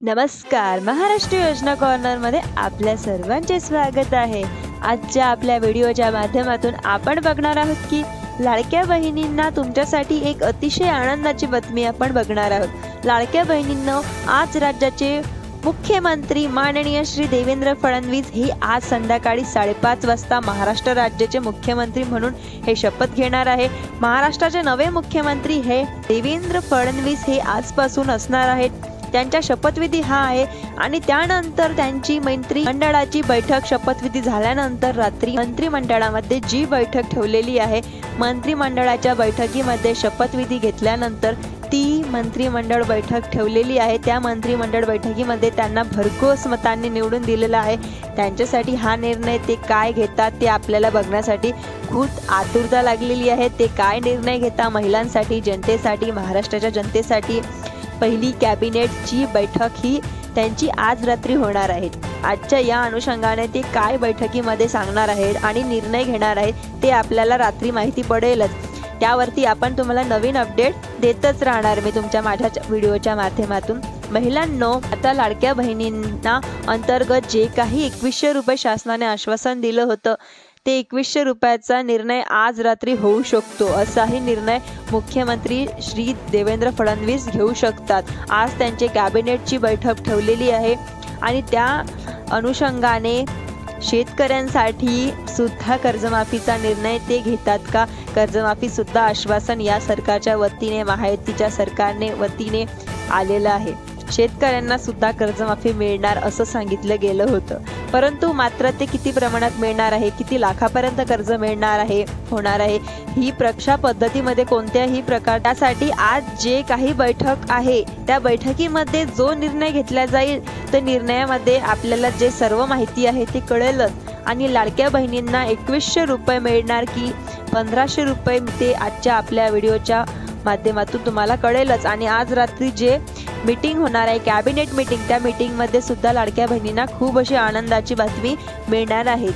नमस्कार, महाराष्ट्र योजना कॉर्नरमध्ये आपल्या सर्वांचे स्वागत आहे। आजच्या आपल्या व्हिडिओच्या माध्यमातून आपण बघणार आहोत की लाडक्या बहिणींना तुमच्यासाठी एक अतिशय आनंदाची बातमी आपण बघणार आहोत। लाडक्या बहिणींनो, आज राज्याचे मुख्यमंत्री माननीय श्री देवेंद्र फडणवीस हे आज संध्याकाळी 5:30 वाजता महाराष्ट्र राज्याचे मुख्यमंत्री म्हणून हे शपथ घेणार आहे। महाराष्ट्राचे नवे मुख्यमंत्री हे देवेंद्र फडणवीस हे आजपासून असणार आहेत। त्यांचा शपथविधी हा आहे आणि त्यानंतर त्यांची मंत्रिमंडळाची बैठक शपथविधी झाल्यानंतर रात्री मंत्रिमंडळामध्ये जी बैठक ठेवलेली आहे, मंत्रिमंडळाच्या बैठकीमध्ये शपथविधी घेतल्यानंतर ती मंत्रिमंडळ बैठक ठेवलेली आहे। त्या मंत्रिमंडळ बैठकीमध्ये त्यांना भरघोस मतांनी निवडून दिलेलं आहे। त्यांच्यासाठी हा निर्णय ते काय घेतात ते आपल्याला बघण्यासाठी खूप आतुरता लागलेली आहे। ते काय निर्णय घेतात महिलांसाठी, जनतेसाठी, महाराष्ट्राच्या जनतेसाठी पहिली कॅबिनेटची बैठक ही त्यांची आज रात्री होणार आहे। आजच्या या अनुषंगाने ते काय बैठकीमध्ये सांगणार आहेत आणि निर्णय घेणार आहेत ते आपल्याला रात्री माहिती पडेलच। त्यावरती आपण तुम्हाला नवीन अपडेट देतच राहणार मी माझ्या व्हिडिओच्या माध्यमातून। महिलांनो, आता लाडक्या बहिणींना अंतर्गत जे काही 2100 रुपये शासनाने आश्वासन दिलं होतं ते 2100 रुपयाचा निर्णय आज रात्री होऊ शकतो, असाही निर्णय मुख्यमंत्री श्री देवेंद्र फडणवीस घेऊ शकतात। आज त्यांचे कॅबिनेटची बैठक ठेवलेली आहे आणि त्या अनुषंगाने शेतकऱ्यांसाठी सुद्धा कर्जमाफीचा निर्णय ते घेतात का, कर्जमाफी सुद्धा आश्वासन या सरकारच्या वतीने, महायुतीच्या सरकारने वतीने आलेलं आहे। शेतकऱ्यांना सुद्धा कर्जमाफी मिळणार असं सांगितलं गेलं होतं, परंतु मात्र ते किती प्रमाणात मिळणार आहे, किती लाखापर्यंत कर्ज मिळणार आहे, होणार आहे, ही परीक्षा पद्धतीमध्ये कोणत्याही प्रकार त्यासाठी आज जे काही बैठक आहे त्या बैठकीमध्ये जो निर्णय घेतला जाईल त्या निर्णयामध्ये आपल्याला जे सर्व माहिती आहे ते कळेलच। आणि लाडक्या बहिणींना 2100 रुपये मिळणार की 1500 रुपये ते आजच्या आपल्या व्हिडिओच्या माध्यमातून तुम्हाला कळेलच। आणि आज रात्री जे मीटिंग होणार आहे, कॅबिनेट मीटिंग, त्या मीटिंगमध्ये सुद्धा लाडक्या बहिणींना खूप अशी आनंदाची बातमी मिळणार आहे।